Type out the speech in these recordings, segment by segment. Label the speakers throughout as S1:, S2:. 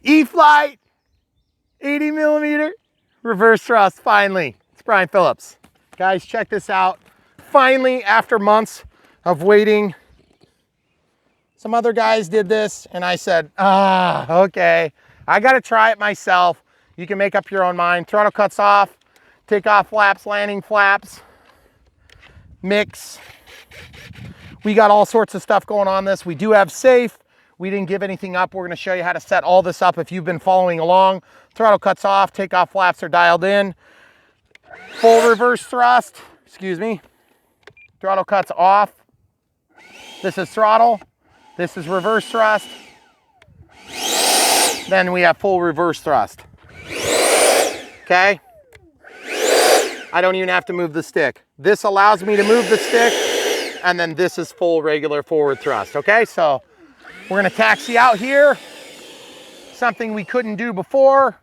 S1: E-flite, 80 millimeter, reverse thrust, finally. It's Brian Phillips. Guys, check this out. Finally, after months of waiting, some other guys did this, and I said, okay, I gotta try it myself. You can make up your own mind. Throttle cuts off, take off flaps, landing flaps, mix. We got all sorts of stuff going on this. We do have safe. We didn't give anything up. We're gonna show you how to set all this up if you've been following along. Throttle cuts off, take off flaps are dialed in. Full reverse thrust, excuse me. Throttle cuts off. This is throttle. This is reverse thrust. Then we have full reverse thrust. Okay? I don't even have to move the stick. This allows me to move the stick, and then this is full regular forward thrust. Okay, so we're gonna taxi out here. Something we couldn't do before.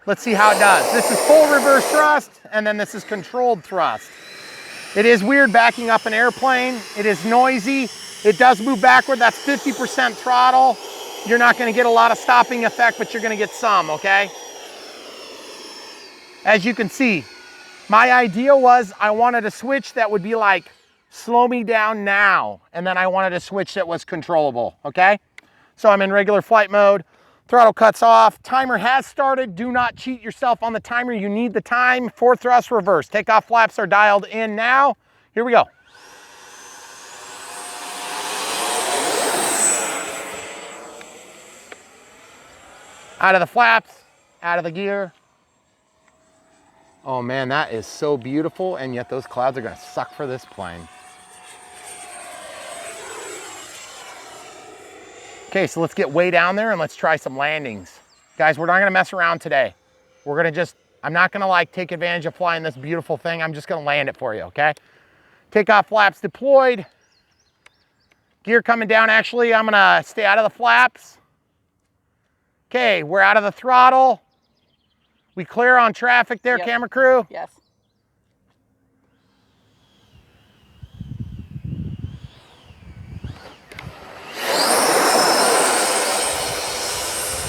S1: Let's see how it does. This is full reverse thrust, and then this is controlled thrust. It is weird backing up an airplane. It is noisy. It does move backward. That's 50% throttle. You're not gonna get a lot of stopping effect, but you're gonna get some, okay? As you can see, my idea was I wanted a switch that would be like, slow me down now. And then I wanted a switch that was controllable, okay? So I'm in regular flight mode. Throttle cuts off. Timer has started. Do not cheat yourself on the timer. You need the time. Forward thrust, reverse. Takeoff flaps are dialed in now. Here we go. Out of the flaps, out of the gear. Oh man, that is so beautiful, and yet those clouds are gonna suck for this plane. Okay, so let's get way down there and let's try some landings. Guys, we're not gonna mess around today. We're gonna just, I'm not gonna like take advantage of flying this beautiful thing. I'm just gonna land it for you, okay? Takeoff flaps deployed. Gear coming down. Actually, I'm gonna stay out of the flaps. Okay, we're out of the throttle. We clear on traffic there, yep. Camera crew?
S2: Yes.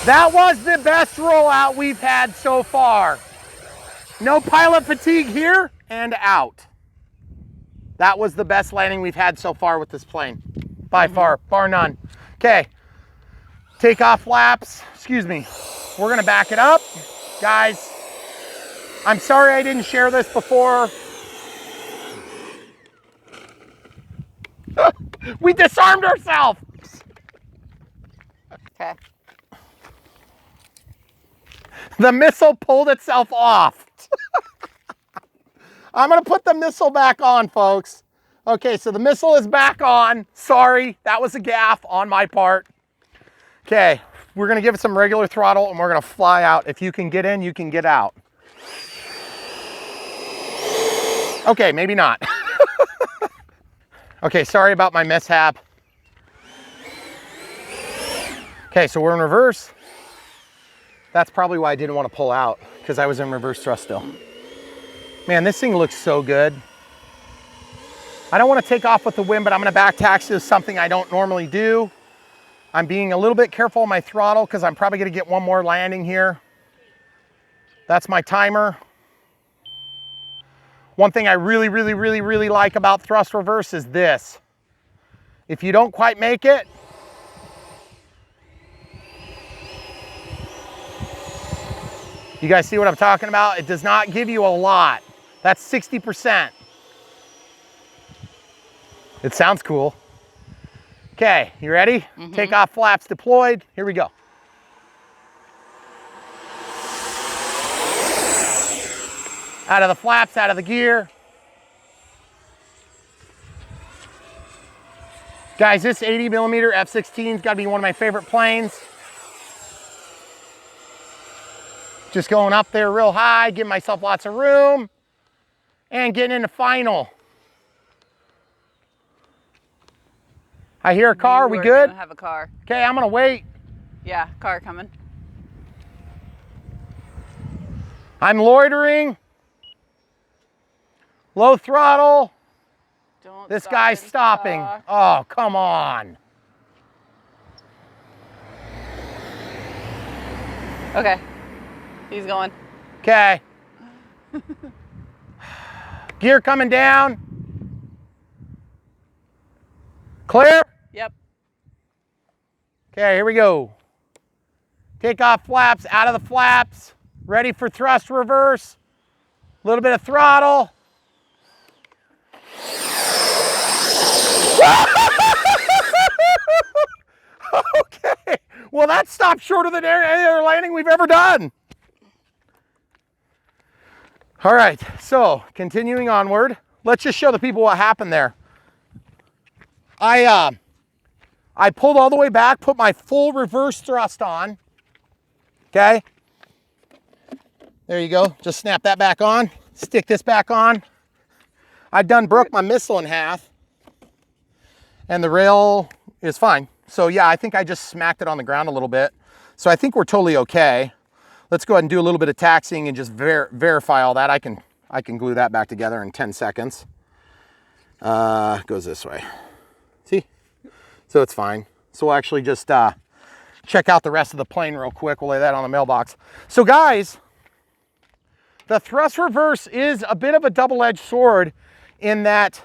S1: That was the best rollout we've had so far. No pilot fatigue here and out. That was the best landing we've had so far with this plane. By far, bar none. Okay, takeoff flaps, excuse me. We're gonna back it up. Guys, I'm sorry I didn't share this before. We disarmed ourselves.
S2: Okay.
S1: The missile pulled itself off. I'm gonna put the missile back on, folks. Okay, so the missile is back on. Sorry, that was a gaffe on my part. Okay, we're gonna give it some regular throttle and we're gonna fly out. If you can get in, you can get out. Okay, maybe not. Okay, sorry about my mishap. Okay, so we're in reverse. That's probably why I didn't want to pull out, because I was in reverse thrust still. Man, this thing looks so good. I don't want to take off with the wind, but I'm going to back taxi to something I don't normally do. I'm being a little bit careful on my throttle because I'm probably going to get one more landing here. That's my timer. One thing I really like about thrust reverse is this. If you don't quite make it, you guys see what I'm talking about? It does not give you a lot. That's 60%. It sounds cool. Okay, you ready? Takeoff flaps deployed. Here we go. Out of the flaps, out of the gear. Guys, this 80 millimeter F-16 has got to be one of my favorite planes. Just going up there real high, giving myself lots of room, and getting into final. I hear a car, we good?
S2: We're gonna have a car.
S1: Okay, I'm gonna wait.
S2: Yeah, car coming.
S1: I'm loitering. Low throttle.
S2: Don't
S1: This
S2: stop
S1: guy's
S2: and
S1: stopping.
S2: talk.
S1: Oh, come on.
S2: Okay. He's going.
S1: Okay. Gear coming down. Clear?
S2: Yep.
S1: Okay, here we go. Take off flaps, out of the flaps. Ready for thrust reverse. A little bit of throttle. Okay, well that stopped shorter than any other landing we've ever done. All right, so continuing onward, let's just show the people what happened there. I pulled all the way back, put my full reverse thrust on, okay? There you go, just snap that back on, stick this back on. I done broke my missile in half, and the rail is fine. So yeah, I think I just smacked it on the ground a little bit. So I think we're totally okay. Let's go ahead and do a little bit of taxiing and just verify all that. I can glue that back together in 10 seconds. Goes this way. See? So it's fine. So we'll actually just check out the rest of the plane real quick. We'll lay that on the mailbox. So guys, the thrust reverse is a bit of a double-edged sword in that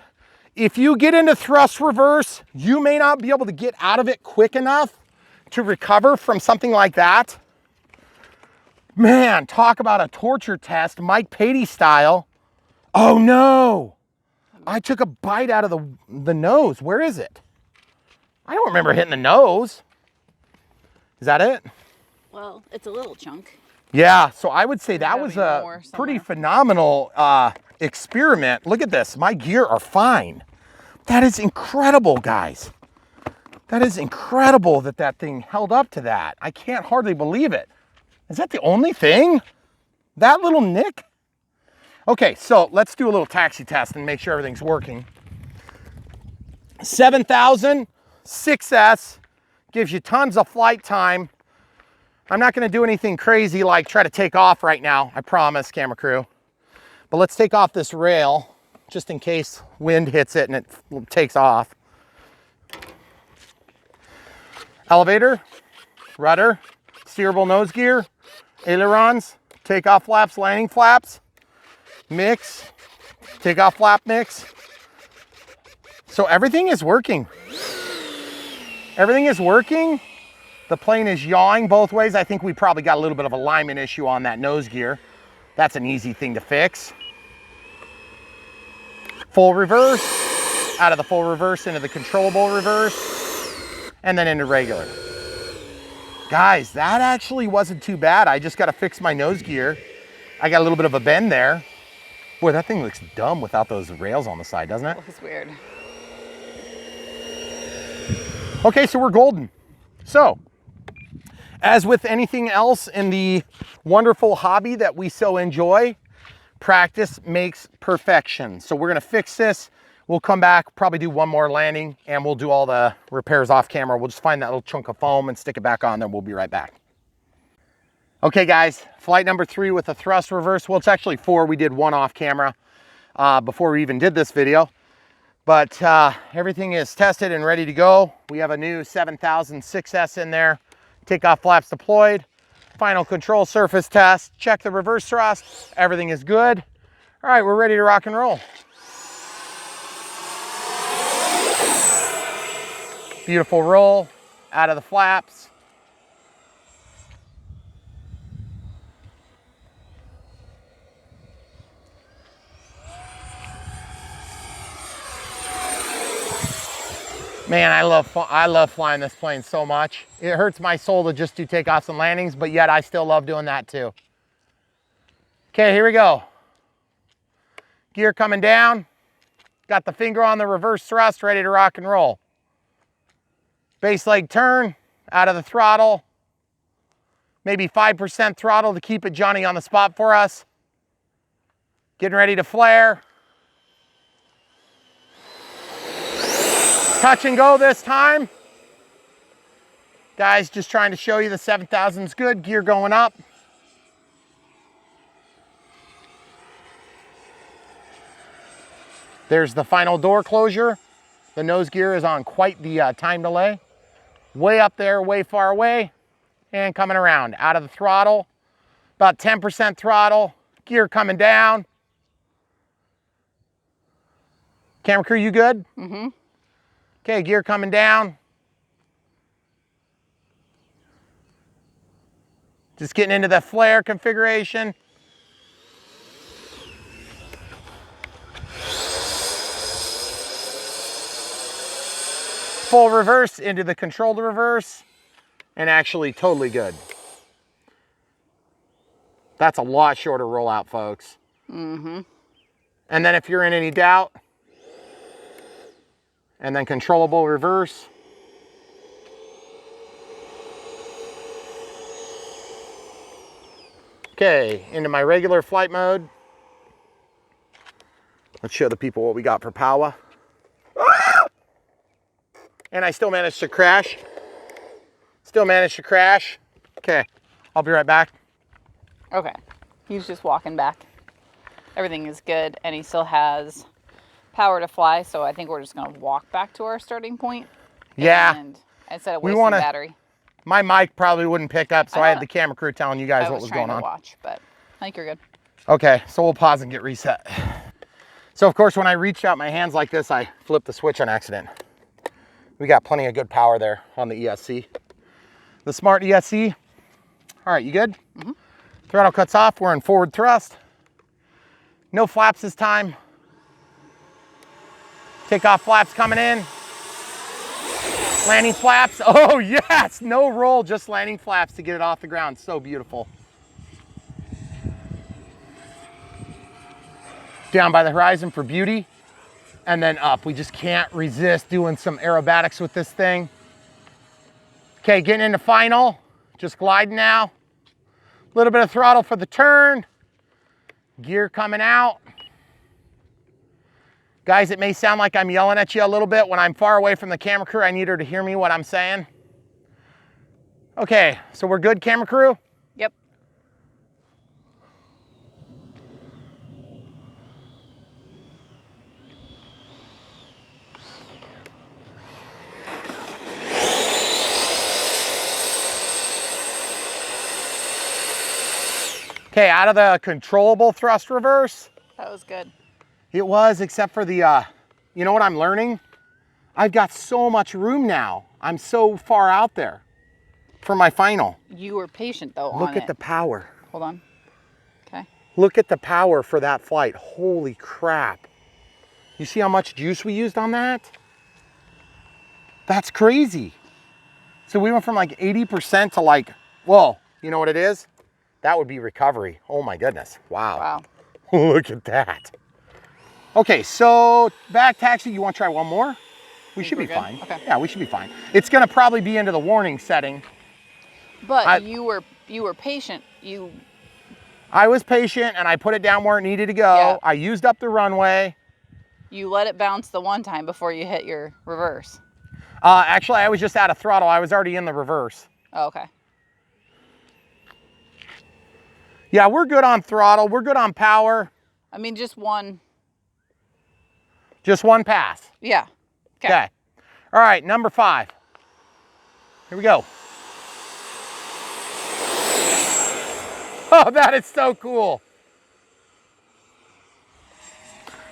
S1: if you get into thrust reverse, you may not be able to get out of it quick enough to recover from something like that. Man, talk about a torture test, Mike Patey style. Oh no, I took a bite out of the nose. Where is it? I don't remember hitting the nose. Is that it?
S3: Well, it's a little chunk.
S1: Yeah, so I would say that was a
S2: more
S1: pretty
S2: somewhere.
S1: phenomenal experiment. Look at this, my gear are fine. That is incredible, guys. That is incredible that that thing held up to that. I can't hardly believe it. Is that the only thing? That little nick? Okay, so let's do a little taxi test and make sure everything's working. 7,000, 6S, gives you tons of flight time. I'm not gonna do anything crazy like try to take off right now, I promise, camera crew. But let's take off this rail just in case wind hits it and it takes off. Elevator, rudder, steerable nose gear, ailerons, takeoff flaps, landing flaps, mix, takeoff flap mix. So everything is working. Everything is working. The plane is yawing both ways. I think we probably got a little bit of alignment issue on that nose gear. That's an easy thing to fix. Full reverse, out of the full reverse into the controllable reverse, and then into regular. Guys, that actually wasn't too bad. I just got to fix my nose gear. I got a little bit of a bend there. Boy, that thing looks dumb without those rails on the side, doesn't it?
S2: Looks weird.
S1: Okay, so we're golden. So, as with anything else in the wonderful hobby that we so enjoy, practice makes perfection. So we're gonna fix this. We'll come back, probably do one more landing, and we'll do all the repairs off camera. We'll just find that little chunk of foam and stick it back on, then we'll be right back. Okay guys, flight number 3 with a thrust reverse. Well, it's actually 4. We did one off camera before we even did this video. But everything is tested and ready to go. We have a new 7000 6S in there. Takeoff flaps deployed. Final control surface test. Check the reverse thrust. Everything is good. All right, we're ready to rock and roll. Beautiful roll out of the flaps. Man, I love flying this plane so much. It hurts my soul to just do takeoffs and landings, but yet I still love doing that too. Okay, here we go. Gear coming down. Got the finger on the reverse thrust, ready to rock and roll. Base leg turn, out of the throttle. Maybe 5% throttle to keep it Johnny on the spot for us. Getting ready to flare. Touch and go this time. Guys, just trying to show you the 7000 is good. Gear going up. There's the final door closure. The nose gear is on quite the time delay. Way up there, way far away. and coming around. Out of the throttle, about 10% throttle, gear coming down. Camera crew, you good?
S2: Mm-hmm.
S1: Okay, gear coming down. Just getting into the flare configuration. Full reverse into the controlled reverse, and actually totally good. That's a lot shorter rollout, folks.
S2: Mm-hmm.
S1: And then if you're in any doubt, and then controllable reverse. Okay, into my regular flight mode. Let's show the people what we got for power. And I still managed to crash. Still managed to crash. Okay, I'll be right back.
S2: Okay. He's just walking back. Everything is good, and he still has power to fly, so I think we're just going to walk back to our starting point.
S1: Yeah.
S2: And instead of
S1: We
S2: wasting
S1: wanna-
S2: battery.
S1: My mic probably wouldn't pick up, so I had
S2: know.
S1: the camera crew telling you guys
S2: I
S1: what
S2: was
S1: was
S2: trying
S1: going on.
S2: to watch, but I think you're good.
S1: Okay, so we'll pause and get reset. So of course, when I reached out my hands like this, I flipped the switch on accident. We got plenty of good power there on the ESC. The smart ESC. All right, you good?
S2: Mm-hmm.
S1: Throttle cuts off, we're in forward thrust. No flaps this time. Takeoff flaps coming in. Landing flaps, oh yes, no roll, just landing flaps to get it off the ground. So beautiful. Down by the horizon for beauty, and then up. We just can't resist doing some aerobatics with this thing. Okay, getting into final, just gliding now. A little bit of throttle for the turn. Gear coming out. Guys, it may sound like I'm yelling at you a little bit. When I'm far away from the camera crew, I need her to hear me what I'm saying. Okay, so we're good, camera crew?
S2: Yep.
S1: Okay, out of the controllable thrust reverse.
S2: That was good.
S1: It was, except for the, you know what I'm learning? I've got so much room now. I'm so far out there for my final.
S2: You were patient, though, on
S1: Look at
S2: it.
S1: the power.
S2: Hold on. Okay.
S1: Look at the power for that flight. Holy crap. You see how much juice we used on that? That's crazy. So we went from like 80% to like, whoa, you know what it is? That would be recovery. Oh my goodness. Wow.
S2: Wow.
S1: Look at that. Okay, so back taxi, you want to try one more? We should be
S2: we're good?
S1: fine.
S2: Okay.
S1: Yeah, we should be fine. It's going to probably be into the warning setting.
S2: But you were patient.
S1: I was patient and I put it down where it needed to go.
S2: Yeah.
S1: I used up the runway.
S2: You let it bounce the one time before you hit your reverse.
S1: Actually, I was just out of throttle. I was already in the reverse.
S2: Oh, okay.
S1: Yeah, we're good on throttle. We're good on power.
S2: I mean, just one.
S1: Just one pass.
S2: Yeah.
S1: Okay. All right, number 5. Here we go. Oh, that is so cool.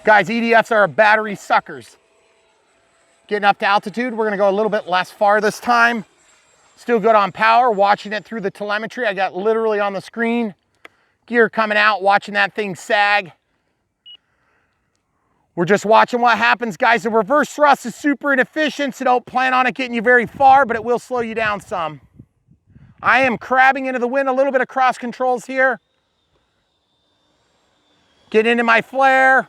S1: Guys, EDFs are battery suckers. Getting up to altitude, we're gonna go a little bit less far this time. Still good on power, watching it through the telemetry. I got literally on the screen. Gear coming out, watching that thing sag. We're just watching what happens, guys. The reverse thrust is super inefficient, so don't plan on it getting you very far, but it will slow you down some. I am crabbing into the wind, a little bit of cross controls here. Get into my flare,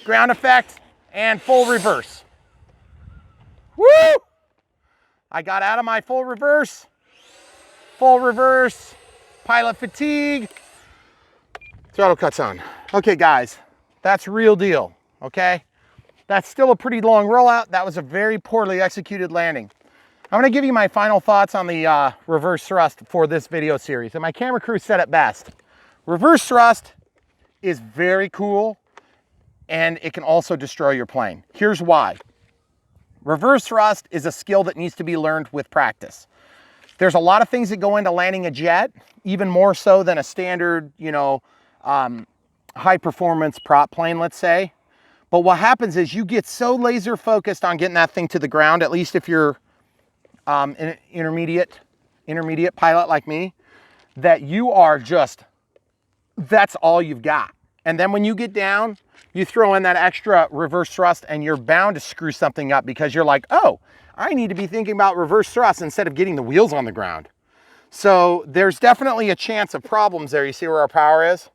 S1: ground effect, and full reverse. Woo! I got out of my full reverse, pilot fatigue, throttle cuts on. Okay, guys, that's real deal, okay? That's still a pretty long rollout. That was a very poorly executed landing. I'm gonna give you my final thoughts on the reverse thrust for this video series. And my camera crew said it best. Reverse thrust is very cool and it can also destroy your plane. Here's why. Reverse thrust is a skill that needs to be learned with practice. There's a lot of things that go into landing a jet, even more so than a standard, you know, high performance prop plane, let's say. But what happens is you get so laser focused on getting that thing to the ground, at least if you're an intermediate pilot like me, that you are just, that's all you've got. And then when you get down, you throw in that extra reverse thrust and you're bound to screw something up because you're like, oh, I need to be thinking about reverse thrust instead of getting the wheels on the ground. So there's definitely a chance of problems there. You see where our power is?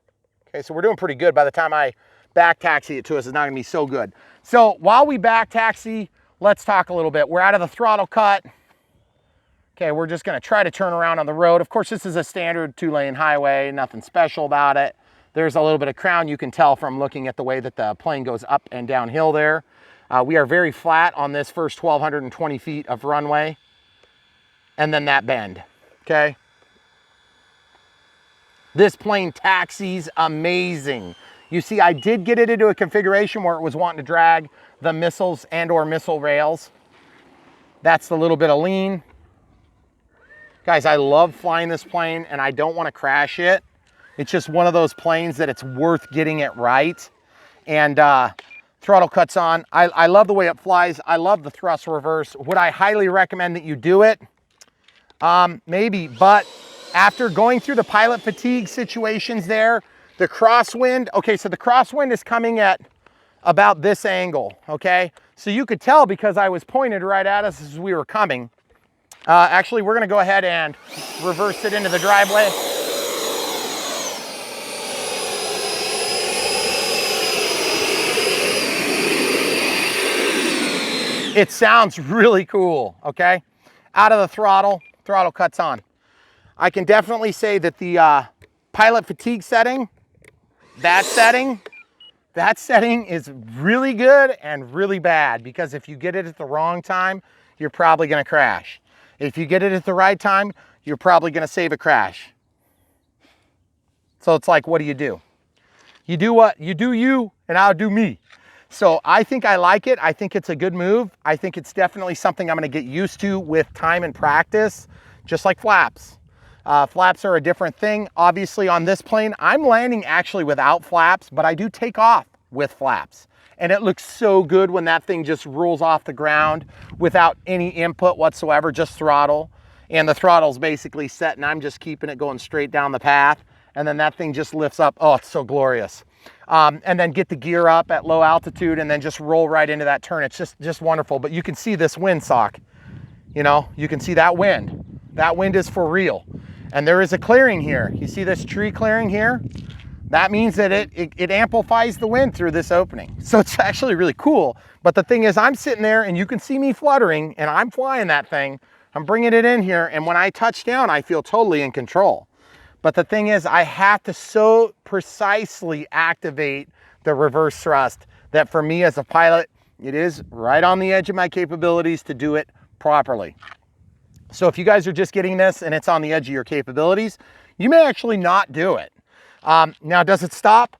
S1: Okay, so we're doing pretty good. By the time I back taxi it to us, it's not gonna be so good. So while we back taxi, let's talk a little bit. We're out of the throttle cut. Okay, we're just gonna try to turn around on the road. Of course, this is a standard 2-lane highway, nothing special about it. There's a little bit of crown you can tell from looking at the way that the plane goes up and downhill there. We are very flat on this first 1,220 feet of runway. And then that bend, okay? This plane taxis amazing. You see, I did get it into a configuration where it was wanting to drag the missiles and or missile rails. That's the little bit of lean. Guys, I love flying this plane and I don't want to crash it. It's just one of those planes that it's worth getting it right. And throttle cuts on. I love the way it flies. I love the thrust reverse. Would I highly recommend that you do it? Maybe, but after going through the pilot fatigue situations there, the crosswind, okay, so the crosswind is coming at about this angle, okay? So you could tell because I was pointed right at us as we were coming. Actually, we're gonna go ahead and reverse it into the driveway. It sounds really cool, okay? Out of the throttle cuts on. I can definitely say that the pilot fatigue setting, that setting is really good and really bad because if you get it at the wrong time, you're probably gonna crash. If you get it at the right time, you're probably gonna save a crash. So it's like, what do? You do what? You do you, and I'll do me. So I think I like it. I think it's a good move. I think it's definitely something I'm gonna get used to with time and practice, just like flaps. Flaps are a different thing. Obviously on this plane, I'm landing actually without flaps, but I do take off with flaps. And it looks so good when that thing just rolls off the ground without any input whatsoever, just throttle. And the throttle's basically set and I'm just keeping it going straight down the path. And then that thing just lifts up. Oh, it's so glorious. And then get the gear up at low altitude and then just roll right into that turn. It's just wonderful. But you can see this windsock, you know, you can see that wind. That wind is for real. And there is a clearing here. You see this tree clearing here? That means that it amplifies the wind through this opening. So it's actually really cool. But the thing is, I'm sitting there and you can see me fluttering and I'm flying that thing. I'm bringing it in here. And when I touch down, I feel totally in control. But the thing is, I have to so precisely activate the reverse thrust that for me as a pilot, it is right on the edge of my capabilities to do it properly. So if you guys are just getting this and it's on the edge of your capabilities, you may actually not do it. Now, does it stop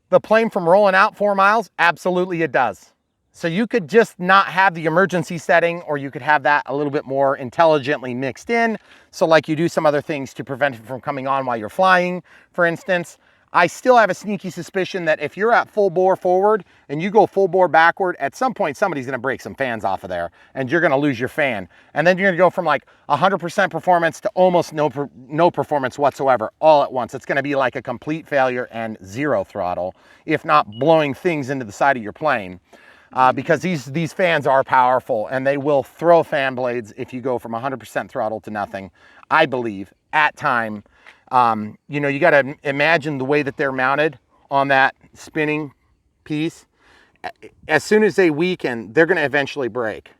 S1: the plane from rolling out 4 miles? Absolutely it does. So you could just not have the emergency setting, or you could have that a little bit more intelligently mixed in. So like you do some other things to prevent it from coming on while you're flying, for instance. I still have a sneaky suspicion that if you're at full bore forward and you go full bore backward, at some point somebody's gonna break some fans off of there and you're gonna lose your fan. And then you're gonna go from like 100% performance to almost no performance whatsoever all at once. It's gonna be like a complete failure and zero throttle, if not blowing things into the side of your plane. Because these fans are powerful and they will throw fan blades if you go from 100% throttle to nothing, I believe, at time. You know, you got to imagine the way that they're mounted on that spinning piece. As soon as they weaken, they're going to eventually break.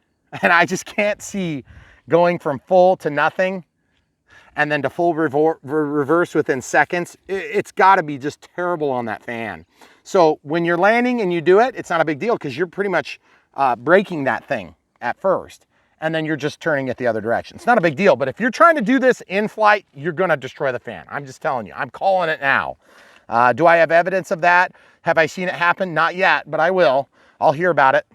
S1: And I just can't see going from full to nothing and then to full reverse within seconds. It's got to be just terrible on that fan. So when you're landing and you do it, it's not a big deal because you're pretty much braking that thing at first. And then you're just turning it the other direction. It's not a big deal, but if you're trying to do this in flight, you're gonna destroy the fan. I'm just telling you, I'm calling it now. Do I have evidence of that? Have I seen it happen? Not yet, but I will. I'll hear about it.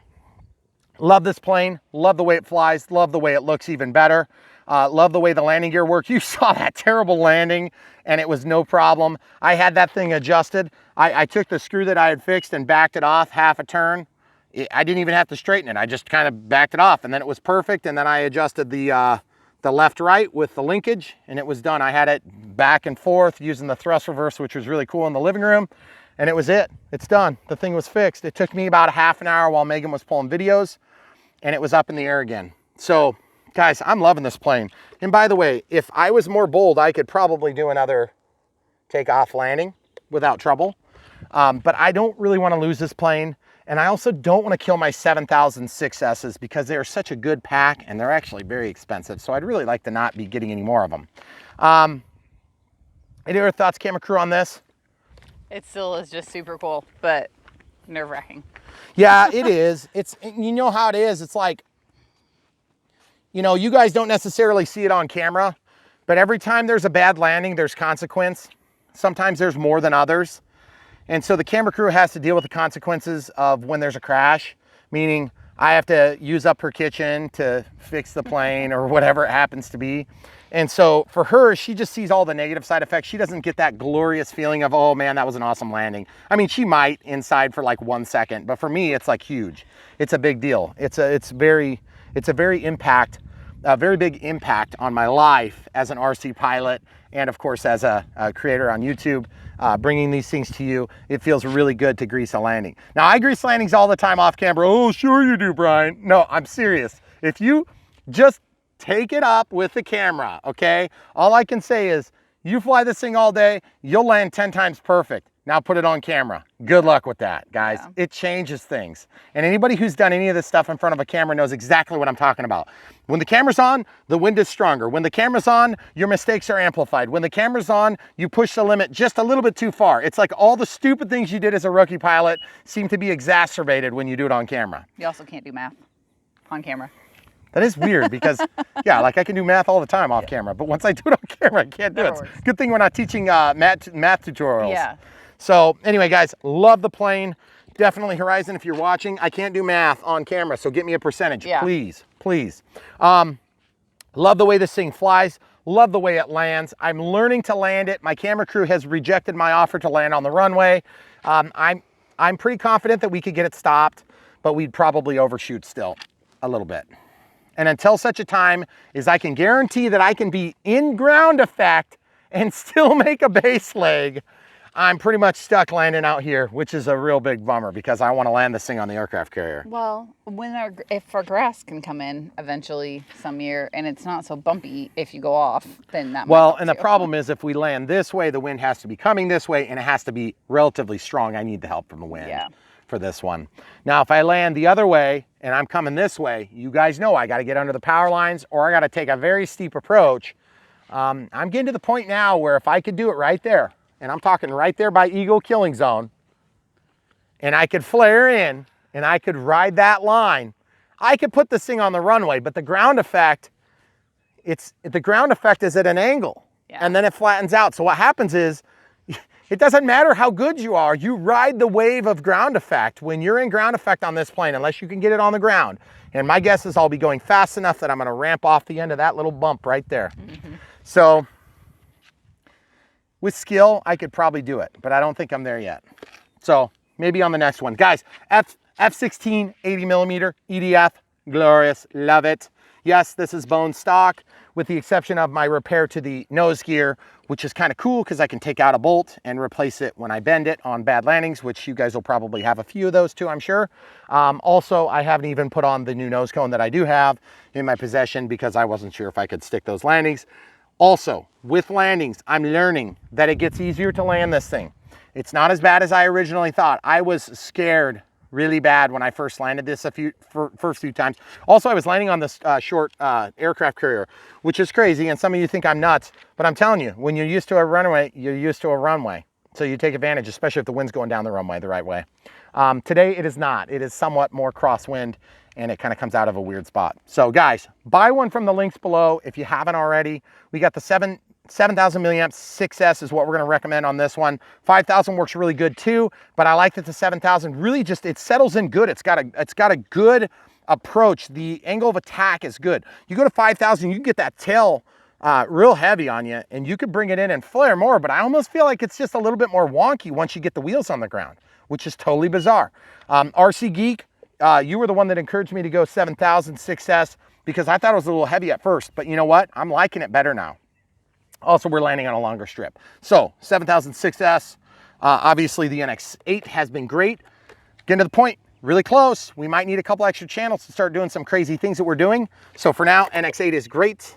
S1: Love this plane, love the way it flies, love the way it looks even better. Love the way the landing gear worked. You saw that terrible landing and it was no problem. I had that thing adjusted. I took the screw that I had fixed and backed it off half a turn. I didn't even have to straighten it. I just kind of backed it off and then it was perfect. And then I adjusted the left-right with the linkage and it was done. I had it back and forth using the thrust reverse, which was really cool in the living room. And it was it. It's done. The thing was fixed. It took me about a half an hour while Megan was pulling videos and it was up in the air again. So guys, I'm loving this plane. And by the way, if I was more bold, I could probably do another takeoff landing without trouble. But I don't really want to lose this plane. And I also don't want to kill my 7000 6S's because they're such a good pack and they're actually very expensive. So I'd really like to not be getting any more of them. Any other thoughts, camera crew, on this?
S2: It still is just super cool, but nerve-wracking.
S1: Yeah, it is. It's, you know how it is. It's like, you know, you guys don't necessarily see it on camera, but every time there's a bad landing, there's consequence. Sometimes there's more than others. And so the camera crew has to deal with the consequences of when there's a crash, meaning I have to use up her kitchen to fix the plane or whatever it happens to be. And so for her, she just sees all the negative side effects. She doesn't get that glorious feeling of, oh man, that was an awesome landing. I mean, she might inside for like 1 second, but for me, it's like huge. It's a big deal. It's a very big impact on my life as an RC pilot. And of course, as a creator on YouTube, bringing these things to you, it feels really good to grease a landing. Now, I grease landings all the time off camera. Oh, sure you do, Brian. No, I'm serious. If you just take it up with the camera, okay? All I can say is, you fly this thing all day, you'll land 10 times perfect. Now put it on camera. Good luck with that, guys. Yeah. It changes things. And anybody who's done any of this stuff in front of a camera knows exactly what I'm talking about. When the camera's on, the wind is stronger. When the camera's on, your mistakes are amplified. When the camera's on, you push the limit just a little bit too far. It's like all the stupid things you did as a rookie pilot seem to be exacerbated when you do it on camera.
S2: You also can't do math on camera.
S1: That is weird because, yeah, like I can do math all the time off camera, but once I do it on camera, I can't do it. Good thing we're not teaching math tutorials.
S2: Yeah.
S1: So anyway, guys, love the plane. Definitely Horizon, if you're watching, I can't do math on camera, so get me a percentage, please, please. Love the way this thing flies. Love the way it lands. I'm learning to land it. My camera crew has rejected my offer to land on the runway. I'm pretty confident that we could get it stopped, but we'd probably overshoot still a little bit. And until such a time as I can guarantee that I can be in ground effect and still make a base leg, I'm pretty much stuck landing out here, which is a real big bummer because I want to land this thing on the aircraft carrier.
S2: Well, if our grass can come in eventually some year and it's not so bumpy if you go off, then that might help
S1: and the problem is if we land this way, the wind has to be coming this way and it has to be relatively strong. I need the help from the wind. Yeah. For this one. Now, if I land the other way and I'm coming this way, you guys know I got to get under the power lines or I got to take a very steep approach. I'm getting to the point now where if I could do it right there, and I'm talking right there by Eagle Killing Zone, and I could flare in and I could ride that line, I could put this thing on the runway, but the ground effect is at an angle and then it flattens out. So what happens is, it doesn't matter how good you are, you ride the wave of ground effect when you're in ground effect on this plane, unless you can get it on the ground. And my guess is I'll be going fast enough that I'm gonna ramp off the end of that little bump right there. Mm-hmm. So with skill, I could probably do it, but I don't think I'm there yet. So maybe on the next one. Guys, F-16 80mm EDF, glorious, love it. Yes, this is bone stock with the exception of my repair to the nose gear, which is kind of cool because I can take out a bolt and replace it when I bend it on bad landings, which you guys will probably have a few of those too, I'm sure. Also, I haven't even put on the new nose cone that I do have in my possession because I wasn't sure if I could stick those landings. Also, with landings, I'm learning that it gets easier to land this thing. It's not as bad as I originally thought. I was scared really bad when I first landed this first few times. Also, I was landing on this short aircraft carrier, which is crazy. And some of you think I'm nuts, but I'm telling you, when you're used to a runway, you're used to a runway. So you take advantage, especially if the wind's going down the runway the right way. Today, it is not. It is somewhat more crosswind and it kind of comes out of a weird spot. So guys, buy one from the links below if you haven't already. We got the 7,000 milliamps 6S is what we're going to recommend on this one. 5,000 works really good too, but I like that the 7,000 really just, it settles in good. It's got a good approach, the angle of attack is good. You go to 5,000, you can get that tail real heavy on you, and you can bring it in and flare more, but I almost feel like it's just a little bit more wonky once you get the wheels on the ground, which is totally bizarre. RC Geek, you were the one that encouraged me to go 7,000 6S because I thought it was a little heavy at first, but you know what? I'm liking it better now. Also, we're landing on a longer strip. So 7,000 6S, obviously the NX8 has been great. Getting to the point, really close. We might need a couple extra channels to start doing some crazy things that we're doing. So for now, NX8 is great.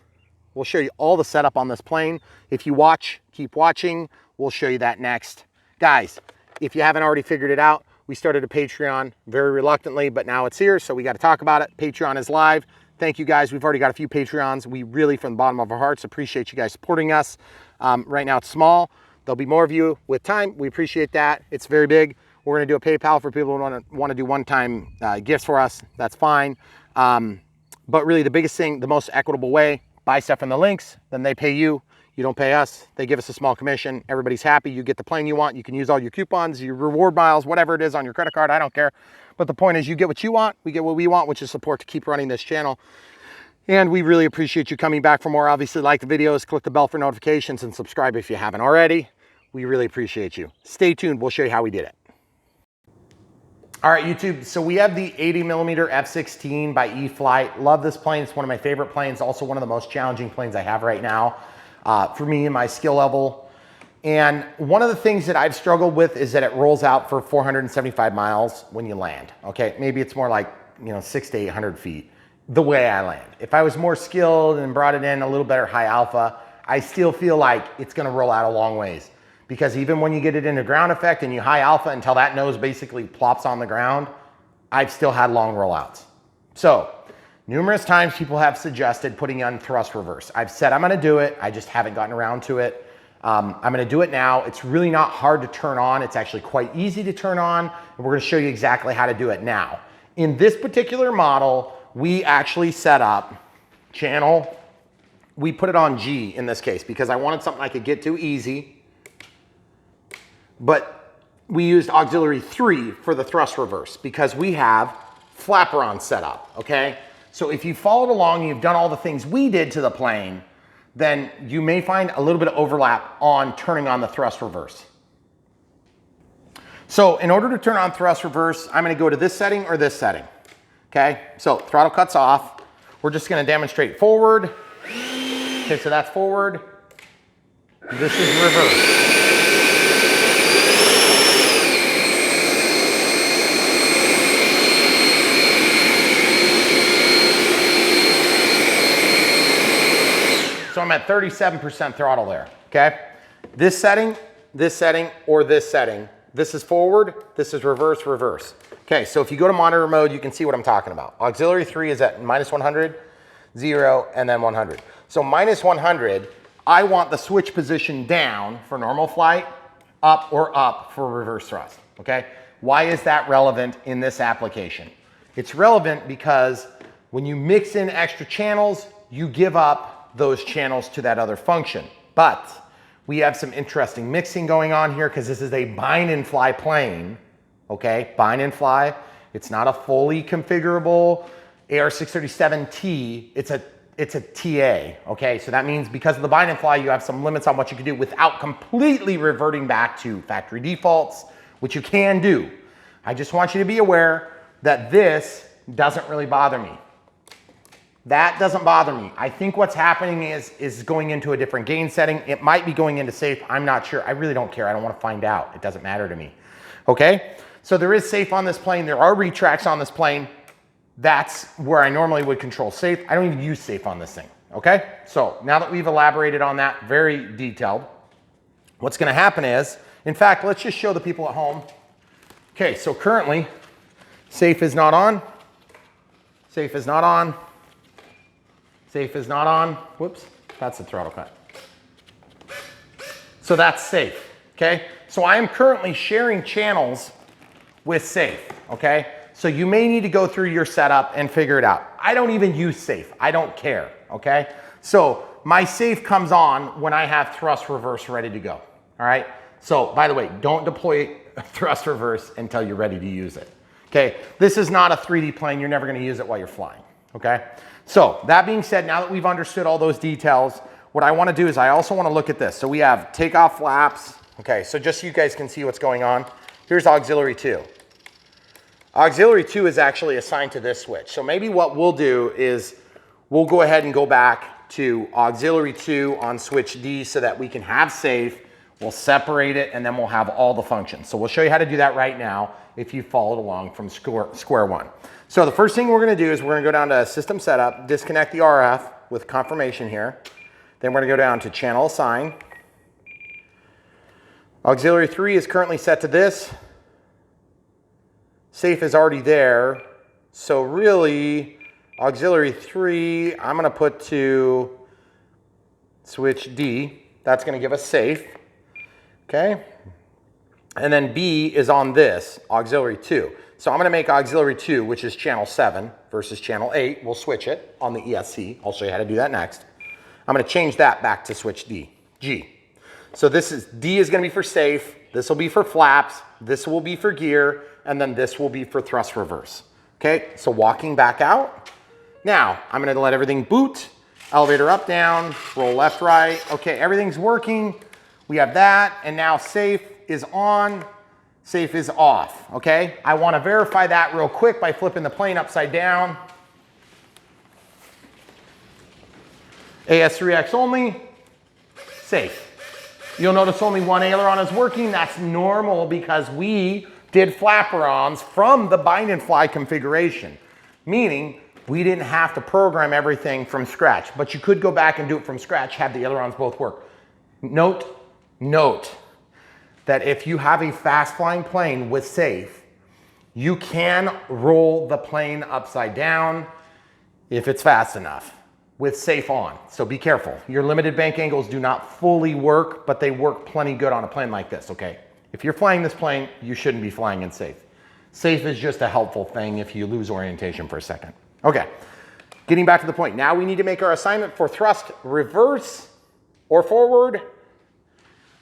S1: We'll show you all the setup on this plane. If you watch, keep watching. We'll show you that next. Guys, if you haven't already figured it out, we started a Patreon very reluctantly, but now it's here, so we got to talk about it. Patreon is live. Thank you guys. We've already got a few Patreons. We really, from the bottom of our hearts, appreciate you guys supporting us. Right now it's small. There'll be more of you with time. We appreciate that. It's very big. We're going to do a PayPal for people who want to do one-time gifts for us. That's fine. But really the biggest thing, the most equitable way, buy stuff from the links, then they pay you. You don't pay us. They give us a small commission. Everybody's happy. You get the plane you want. You can use all your coupons, your reward miles, whatever it is on your credit card. I don't care. But the point is you get what you want. We get what we want, which is support to keep running this channel. And we really appreciate you coming back for more. Obviously, like the videos, click the bell for notifications, and subscribe if you haven't already. We really appreciate you. Stay tuned. We'll show you how we did it. All right, YouTube, so we have the 80mm F-16 by E-flite. Love this plane. It's one of my favorite planes, also one of the most challenging planes I have right now for me and my skill level. And one of the things that I've struggled with is that it rolls out for 475 miles when you land, okay? Maybe it's more like, 600 to 800 feet, the way I land. If I was more skilled and brought it in a little better high alpha, I still feel like it's gonna roll out a long ways. Because even when you get it into ground effect and you high alpha until that nose basically plops on the ground, I've still had long rollouts. So numerous times people have suggested putting on thrust reverse. I've said I'm gonna do it, I just haven't gotten around to it. I'm gonna do it now. It's really not hard to turn on. It's actually quite easy to turn on, and we're gonna show you exactly how to do it now. In this particular model, we actually set up channel. We put it on G in this case because I wanted something I could get to easy. But we used auxiliary 3 for the thrust reverse because we have flaperon set up, okay? So if you followed along and you've done all the things we did to the plane, then you may find a little bit of overlap on turning on the thrust reverse. So in order to turn on thrust reverse, I'm gonna go to this setting or this setting, okay? So throttle cuts off. We're just gonna demonstrate forward. Okay, so that's forward. This is reverse. So I'm at 37% throttle there, okay? This setting, or this setting. This is forward, this is reverse, reverse. Okay, so if you go to monitor mode, you can see what I'm talking about. Auxiliary 3 is at minus 100, 0, and then 100. So minus 100, I want the switch position down for normal flight, up or up for reverse thrust, okay? Why is that relevant in this application? It's relevant because when you mix in extra channels, you give up those channels to that other function. But we have some interesting mixing going on here because this is a bind and fly plane, okay? Bind and fly. It's not a fully configurable AR637T, it's a TA, okay? So that means because of the bind and fly, you have some limits on what you can do without completely reverting back to factory defaults, which you can do. I just want you to be aware that this doesn't really bother me. That doesn't bother me. I think what's happening is going into a different gain setting. It might be going into safe. I'm not sure. I really don't care. I don't want to find out. It doesn't matter to me. Okay? So there is safe on this plane. There are retracts on this plane. That's where I normally would control safe. I don't even use safe on this thing. Okay? So now that we've elaborated on that, very detailed, what's going to happen is, in fact, let's just show the people at home. Okay, so currently, safe is not on. Safe is not on. Safe is not on. Whoops, that's the throttle cut. So that's safe, okay? So I am currently sharing channels with safe, okay? So you may need to go through your setup and figure it out. I don't even use safe. I don't care, okay? So my safe comes on when I have thrust reverse ready to go, all right? So by the way, don't deploy thrust reverse until you're ready to use it. Okay, this is not a 3D plane. You're never gonna use it while you're flying, okay? So that being said, now that we've understood all those details, what I wanna do is I also wanna look at this. So we have takeoff flaps. Okay, so just so you guys can see what's going on, here's auxiliary 2. Auxiliary 2 is actually assigned to this switch. So maybe what we'll do is we'll go ahead and go back to auxiliary 2 on switch D so that we can have safe. We'll separate it and then we'll have all the functions. So we'll show you how to do that right now if you followed along from square one. So the first thing we're gonna do is we're gonna go down to system setup, disconnect the RF with confirmation here. Then we're gonna go down to channel assign. Auxiliary 3 is currently set to this. Safe is already there. So really, auxiliary 3, I'm gonna put to switch D. That's gonna give us safe, okay? And then B is on this, auxiliary 2. So I'm gonna make auxiliary 2, which is channel 7 versus channel 8. We'll switch it on the ESC. I'll show you how to do that next. I'm gonna change that back to switch G. So this is, D is gonna be for safe, this will be for flaps, this will be for gear, and then this will be for thrust reverse. Okay, so walking back out. Now, I'm gonna let everything boot, elevator up, down, roll left, right. Okay, everything's working. We have that, and now safe is on, safe is off, okay? I wanna verify that real quick by flipping the plane upside down. AS3X only, safe. You'll notice only one aileron is working. That's normal because we did flaperons from the bind and fly configuration, meaning we didn't have to program everything from scratch, but you could go back and do it from scratch, have the ailerons both work. Note that if you have a fast flying plane with safe, you can roll the plane upside down if it's fast enough with safe on. So be careful. Your limited bank angles do not fully work, but they work plenty good on a plane like this, okay? If you're flying this plane, you shouldn't be flying in safe. Safe is just a helpful thing if you lose orientation for a second. Okay, getting back to the point. Now we need to make our assignment for thrust reverse or forward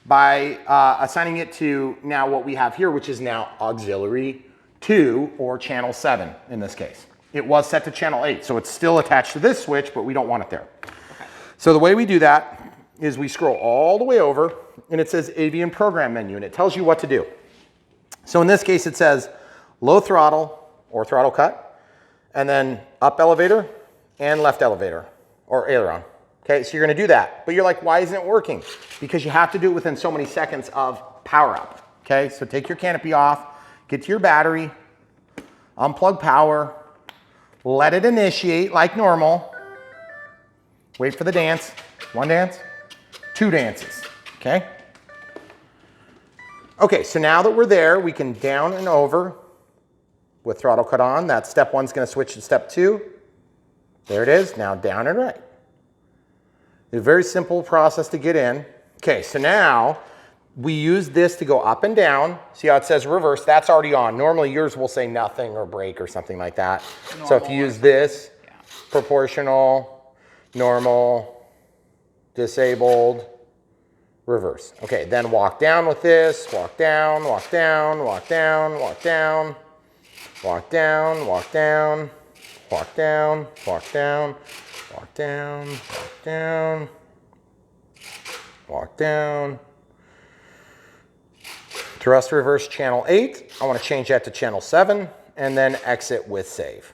S1: by assigning it to now what we have here, which is now auxiliary 2 or channel 7 in this case. It was set to channel 8, so it's still attached to this switch, but we don't want it there. Okay. So the way we do that is we scroll all the way over and it says avian program menu and it tells you what to do. So in this case, it says low throttle or throttle cut, and then up elevator and left elevator or aileron. Okay, so you're gonna do that, but you're like, why isn't it working? Because you have to do it within so many seconds of power up. Okay, so take your canopy off, get to your battery, unplug power, let it initiate like normal. Wait for the dance. 1 dance, 2 dances, okay? Okay, so now that we're there, we can down and over with throttle cut on. That step 1's gonna switch to step 2. There it is, now down and right. A very simple process to get in. Okay, so now we use this to go up and down. See how it says reverse? That's already on. Normally yours will say nothing or brake or something like that. Normal. So if you use this, proportional, normal, disabled, reverse. Okay, then walk down with this, walk down, walk down, walk down, walk down, walk down, walk down, walk down, walk down, walk down, walk down, walk down. Thrust reverse channel 8. I want to change that to channel 7 and then exit with save.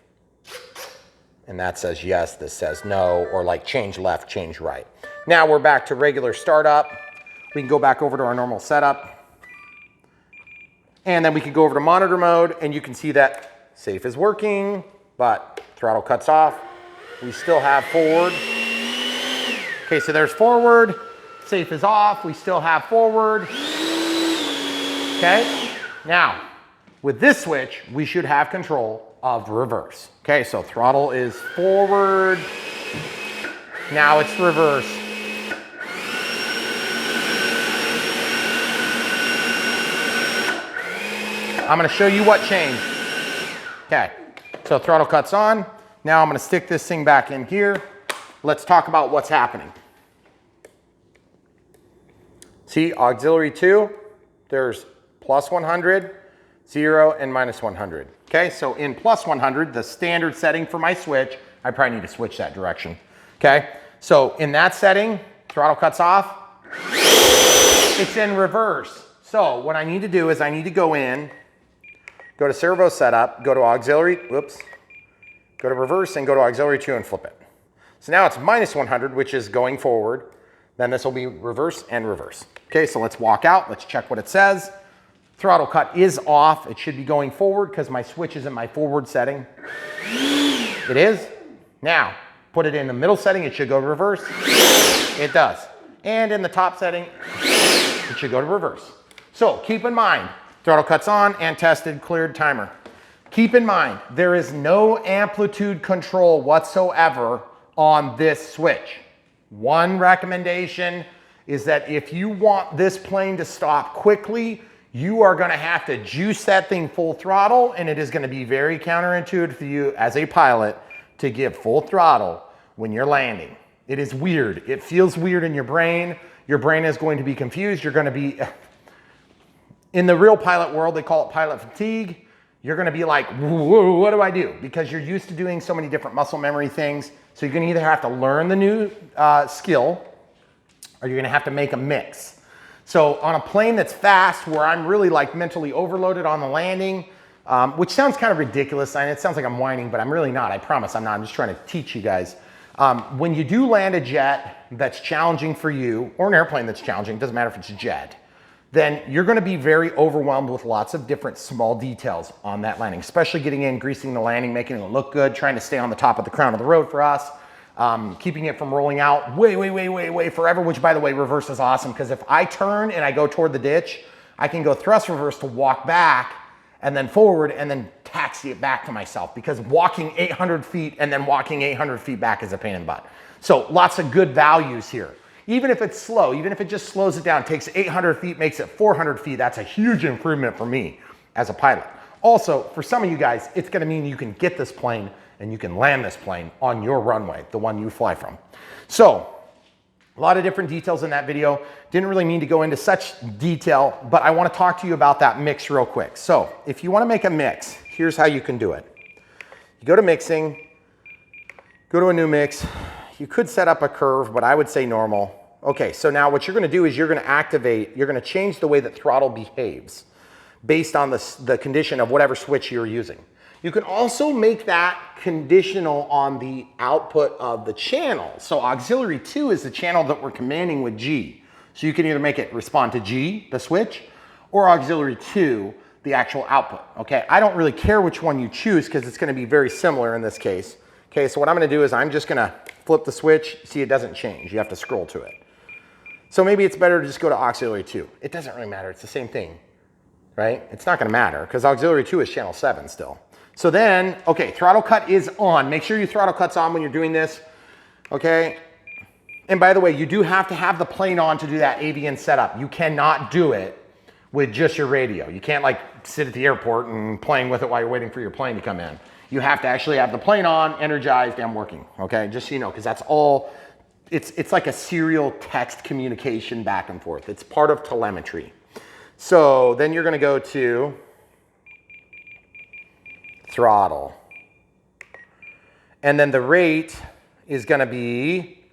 S1: And that says yes, this says no, or like change left, change right. Now we're back to regular startup. We can go back over to our normal setup. And then we can go over to monitor mode and you can see that safe is working, but throttle cuts off. We still have forward. Okay, so there's forward. Safe is off. We still have forward. Okay, now with this switch, we should have control of reverse. Okay, so throttle is forward. Now it's reverse. I'm gonna show you what changed. Okay, so throttle cuts on. Now I'm gonna stick this thing back in here. Let's talk about what's happening. See, auxiliary 2, there's plus 100, 0, and minus 100. Okay, so in plus 100, the standard setting for my switch, I probably need to switch that direction. Okay, so in that setting, throttle cuts off, it's in reverse. So what I need to do is I need to go in, go to servo setup, go to auxiliary, whoops, go to reverse and go to auxiliary 2 and flip it. So now it's minus 100, which is going forward. Then this will be reverse and reverse. Okay, so let's walk out. Let's check what it says. Throttle cut is off. It should be going forward because my switch is in my forward setting. It is. Now, put it in the middle setting. It should go reverse. It does. And in the top setting, it should go to reverse. So keep in mind, throttle cuts on and tested, cleared, timer. Keep in mind, there is no amplitude control whatsoever on this switch. One recommendation is that if you want this plane to stop quickly, you are gonna have to juice that thing full throttle, and it is gonna be very counterintuitive for you as a pilot to give full throttle when you're landing. It is weird. It feels weird in your brain. Your brain is going to be confused. You're gonna be, in the real pilot world, they call it pilot fatigue. You're gonna be like, what do I do? Because you're used to doing so many different muscle memory things. So you're gonna either have to learn the new skill, or you're gonna have to make a mix. So on a plane that's fast, where I'm really like mentally overloaded on the landing, which sounds kind of ridiculous, and it sounds like I'm whining, but I'm really not, I promise I'm not, I'm just trying to teach you guys. When you do land a jet that's challenging for you, or an airplane that's challenging, doesn't matter if it's a jet, then you're gonna be very overwhelmed with lots of different small details on that landing, especially getting in, greasing the landing, making it look good, trying to stay on the top of the crown of the road for us, keeping it from rolling out way forever, which by the way, reverse is awesome, because if I turn and I go toward the ditch, I can go thrust reverse to walk back and then forward and then taxi it back to myself, because walking 800 feet and then walking 800 feet back is a pain in the butt. So lots of good values here. Even if it's slow, even if it just slows it down, takes 800 feet, makes it 400 feet, that's a huge improvement for me as a pilot. Also, for some of you guys, it's gonna mean you can get this plane and you can land this plane on your runway, the one you fly from. So, a lot of different details in that video. Didn't really mean to go into such detail, but I wanna talk to you about that mix real quick. So, if you wanna make a mix, here's how you can do it. You go to mixing, go to a new mix. You could set up a curve, but I would say normal. Okay, so now what you're gonna do is you're gonna change the way that throttle behaves based on the condition of whatever switch you're using. You can also make that conditional on the output of the channel. So auxiliary 2 is the channel that we're commanding with G. So you can either make it respond to G, the switch, or auxiliary 2, the actual output, okay? I don't really care which one you choose because it's gonna be very similar in this case. Okay, so what I'm gonna do is I'm just gonna flip the switch, see it doesn't change. You have to scroll to it. So maybe it's better to just go to auxiliary 2. It doesn't really matter, it's the same thing, right? It's not gonna matter because auxiliary 2 is channel 7 still. So then, okay, throttle cut is on. Make sure your throttle cut's on when you're doing this, okay? And by the way, you do have to have the plane on to do that avian setup. You cannot do it with just your radio. You can't like sit at the airport and playing with it while you're waiting for your plane to come in. You have to actually have the plane on, energized, and working, okay? Just so you know, because that's all, it's like a serial text communication back and forth. It's part of telemetry. So then you're gonna go to throttle. And then the rate is gonna be,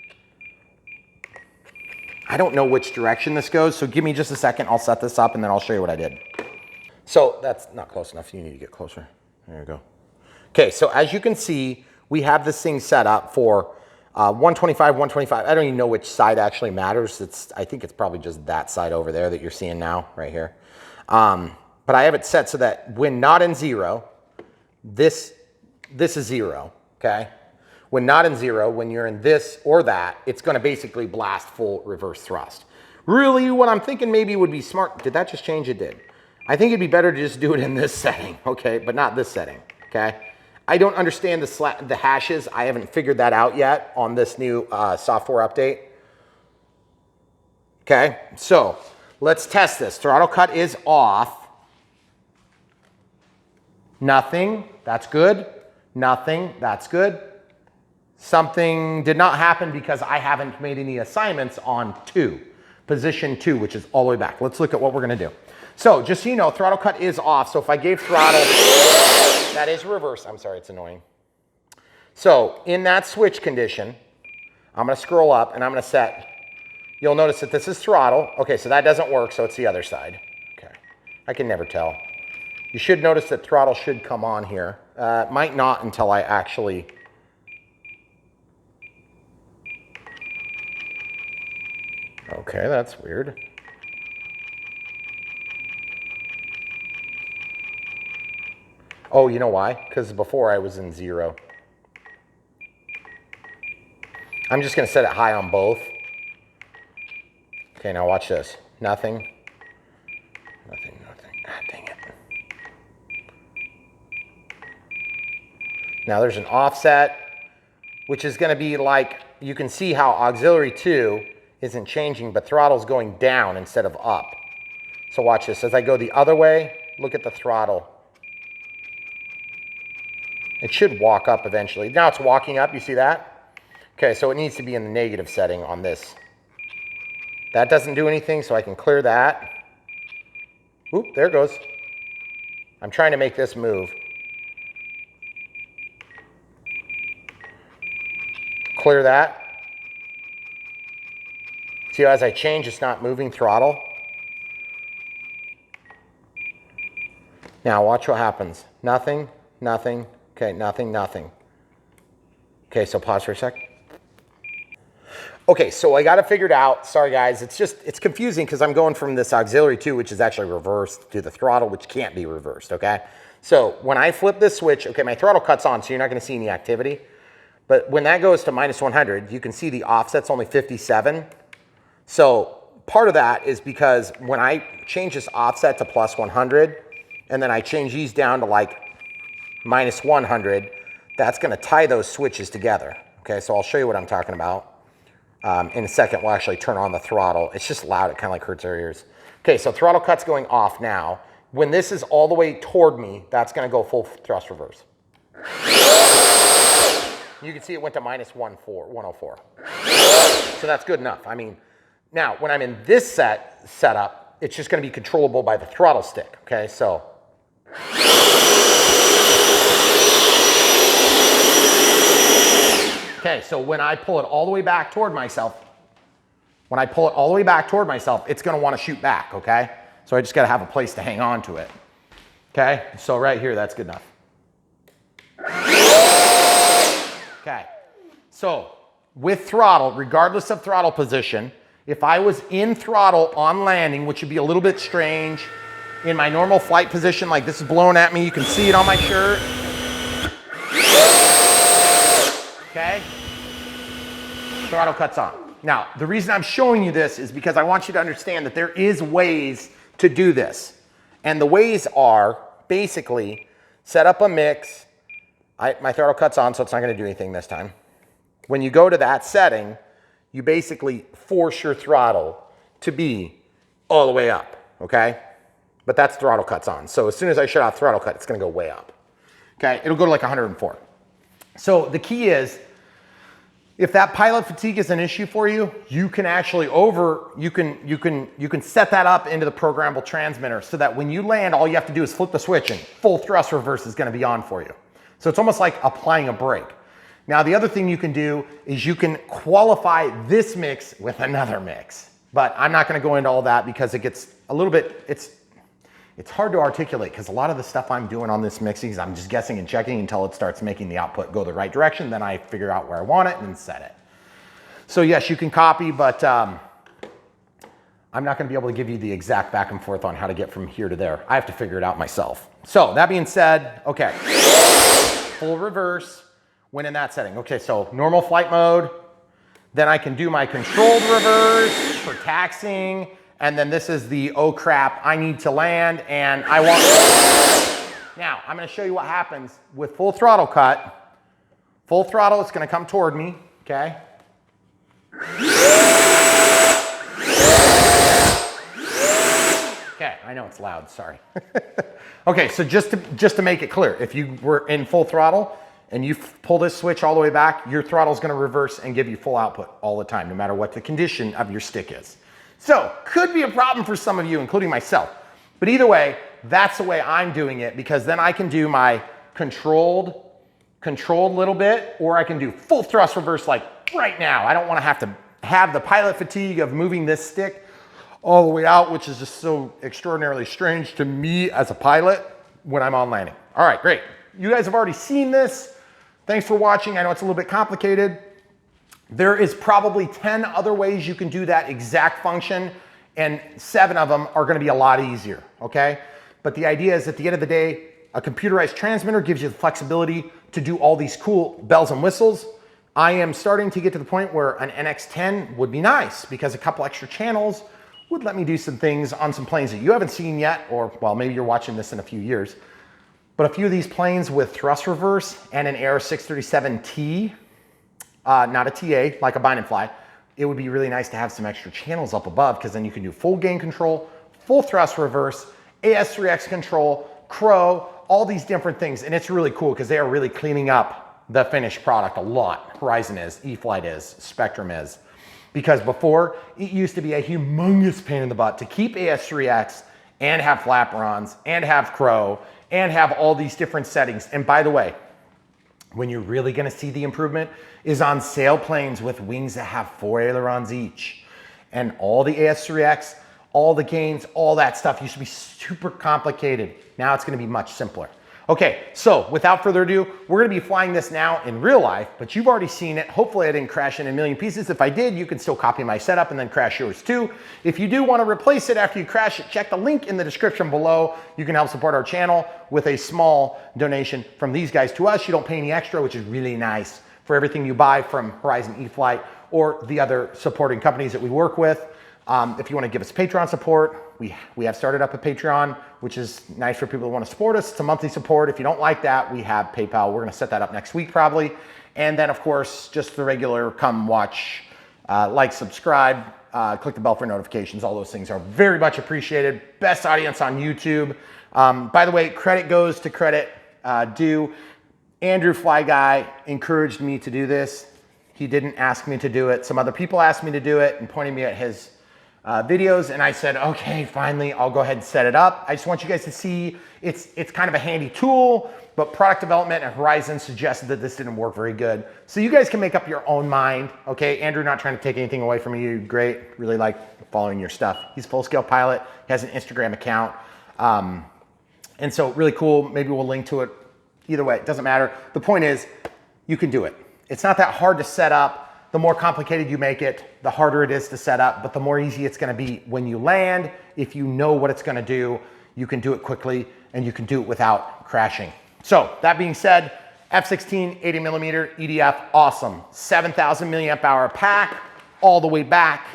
S1: I don't know which direction this goes, so give me just a second, I'll set this up and then I'll show you what I did. So that's not close enough, you need to get closer. There you go. Okay, so as you can see, we have this thing set up for 125, 125. I don't even know which side actually matters. I think it's probably just that side over there that you're seeing now, right here. But I have it set so that when not in zero, this is zero, okay? When not in zero, when you're in this or that, it's gonna basically blast full reverse thrust. Really, what I'm thinking maybe would be smart, did that just change? It did. I think it'd be better to just do it in this setting, okay? But not this setting, okay? I don't understand the hashes. I haven't figured that out yet on this new software update. Okay, so let's test this. Throttle cut is off. Nothing, that's good. Nothing, that's good. Something did not happen because I haven't made any assignments on 2. position 2, which is all the way back. Let's look at what we're gonna do. So just so you know, throttle cut is off. So if I gave throttle, that is reverse. I'm sorry, it's annoying. So in that switch condition, I'm gonna scroll up and I'm gonna set, you'll notice that this is throttle. Okay, so that doesn't work, so it's the other side. Okay, I can never tell. You should notice that throttle should come on here. Might not until I actually, okay, that's weird. Oh, you know why? Because before I was in 0. I'm just gonna set it high on both. Okay, now watch this. Nothing. Nothing, nothing. Ah, dang it. Now there's an offset, which is gonna be like, you can see how auxiliary 2 isn't changing, but throttle's going down instead of up. So watch this. As I go the other way, look at the throttle. It should walk up eventually. Now it's walking up, you see that? Okay, so it needs to be in the negative setting on this. That doesn't do anything, so I can clear that. Oop, there it goes. I'm trying to make this move. Clear that. See how as I change, it's not moving throttle. Now watch what happens. Nothing, nothing. Okay, nothing, nothing. Okay, so pause for a sec. Okay, so I got it figured out. Sorry guys, it's confusing because I'm going from this auxiliary 2, which is actually reversed, to the throttle, which can't be reversed, okay? So when I flip this switch, okay, my throttle cuts on, so you're not gonna see any activity. But when that goes to minus 100, you can see the offset's only 57. So part of that is because when I change this offset to plus 100, and then I change these down to like minus 100, that's gonna tie those switches together. Okay, so I'll show you what I'm talking about. In a second, we'll actually turn on the throttle. It's just loud, it kind of like hurts our ears. Okay, so throttle cut's going off now. When this is all the way toward me, that's gonna go full thrust reverse. You can see it went to minus 104. So that's good enough. I mean, now when I'm in this setup, it's just gonna be controllable by the throttle stick, okay? So. Okay, so when I pull it all the way back toward myself, it's gonna wanna shoot back, okay? So I just gotta have a place to hang on to it. Okay, so right here, that's good enough. Okay, so with throttle, regardless of throttle position, if I was in throttle on landing, which would be a little bit strange, in my normal flight position, like this is blowing at me, you can see it on my shirt. Okay, throttle cuts on. Now, the reason I'm showing you this is because I want you to understand that there is ways to do this. And the ways are basically set up a mix. My throttle cuts on, so it's not gonna do anything this time. When you go to that setting, you basically force your throttle to be all the way up, okay? But that's throttle cuts on. So as soon as I shut off throttle cut, it's gonna go way up. Okay, it'll go to like 104. So the key is, if that pilot fatigue is an issue for you, you can actually you can set that up into the programmable transmitter so that when you land, all you have to do is flip the switch and full thrust reverse is gonna be on for you. So it's almost like applying a brake. Now, the other thing you can do is you can qualify this mix with another mix, but I'm not gonna go into all that because it gets a little bit, it's hard to articulate because a lot of the stuff I'm doing on this mixing is I'm just guessing and checking until it starts making the output go the right direction. Then I figure out where I want it and set it. So yes, you can copy, but I'm not gonna be able to give you the exact back and forth on how to get from here to there. I have to figure it out myself. So that being said, okay, full reverse when in that setting. Okay, so normal flight mode, then I can do my controlled reverse for taxiing. And then this is the, oh crap, I need to land and I want. Now, I'm gonna show you what happens with full throttle cut. Full throttle, it's gonna come toward me, okay? Okay, I know it's loud, sorry. Okay, so just to make it clear, if you were in full throttle and you pull this switch all the way back, your throttle's gonna reverse and give you full output all the time, no matter what the condition of your stick is. So could be a problem for some of you, including myself. But either way, that's the way I'm doing it, because then I can do my controlled little bit, or I can do full thrust reverse like right now. I don't want to have the pilot fatigue of moving this stick all the way out, which is just so extraordinarily strange to me as a pilot when I'm on landing. All right, great. You guys have already seen this. Thanks for watching. I know it's a little bit complicated. There is probably 10 other ways you can do that exact function, and 7 of them are going to be a lot easier, okay? But the idea is, at the end of the day, a computerized transmitter gives you the flexibility to do all these cool bells and whistles. I am starting to get to the point where an NX10 would be nice, because a couple extra channels would let me do some things on some planes that you haven't seen yet, or, well, maybe you're watching this in a few years. But a few of these planes with thrust reverse and an Air 637T, not a TA, like a bind and fly, it would be really nice to have some extra channels up above, because then you can do full gain control, full thrust reverse, AS3X control, crow, all these different things. And it's really cool because they are really cleaning up the finished product a lot. Horizon is, E-flite is, Spectrum is. Because before, it used to be a humongous pain in the butt to keep AS3X and have flaperons and have crow and have all these different settings. And by the way, when you're really gonna see the improvement is on sailplanes with wings that have 4 ailerons each. And all the AS3X, all the gains, all that stuff used to be super complicated. Now it's gonna be much simpler. Okay, so without further ado, we're gonna be flying this now in real life, but you've already seen it. Hopefully I didn't crash it in a million pieces. If I did, you can still copy my setup and then crash yours too. If you do wanna replace it after you crash it, check the link in the description below. You can help support our channel with a small donation from these guys to us. You don't pay any extra, which is really nice for everything you buy from Horizon, E-flite, or the other supporting companies that we work with. If you want to give us Patreon support, we have started up a Patreon, which is nice for people who want to support us. It's a monthly support. If you don't like that, we have PayPal. We're going to set that up next week probably. And then of course, just the regular come watch, like, subscribe, click the bell for notifications. All those things are very much appreciated. Best audience on YouTube. By the way, credit goes to credit due. Andrew Fly Guy encouraged me to do this. He didn't ask me to do it. Some other people asked me to do it and pointed me at his videos, and I said, okay, finally, I'll go ahead and set it up. I just want you guys to see it's kind of a handy tool, but product development and Horizon suggested that this didn't work very good. So you guys can make up your own mind, okay? Andrew, not trying to take anything away from you. Great, really like following your stuff. He's a full-scale pilot. He has an Instagram account. And so really cool. Maybe we'll link to it. Either way, it doesn't matter. The point is, you can do it. It's not that hard to set up. The more complicated you make it, the harder it is to set up, but the more easy it's gonna be when you land. If you know what it's gonna do, you can do it quickly and you can do it without crashing. So that being said, F-16 80mm EDF, awesome. 7,000 milliamp hour pack, all the way back,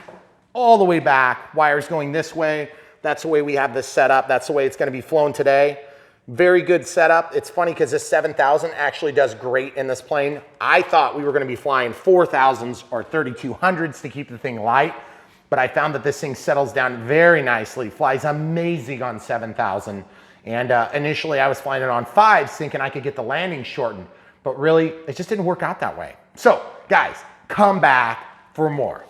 S1: wires going this way. That's the way we have this set up. That's the way it's gonna be flown today. Very good setup. It's funny because this 7,000 actually does great in this plane. I thought we were going to be flying 4,000s or 3,200s to keep the thing light, but I found that this thing settles down very nicely, flies amazing on 7,000. And initially I was flying it on 5s thinking I could get the landing shortened, but really it just didn't work out that way. So guys, come back for more.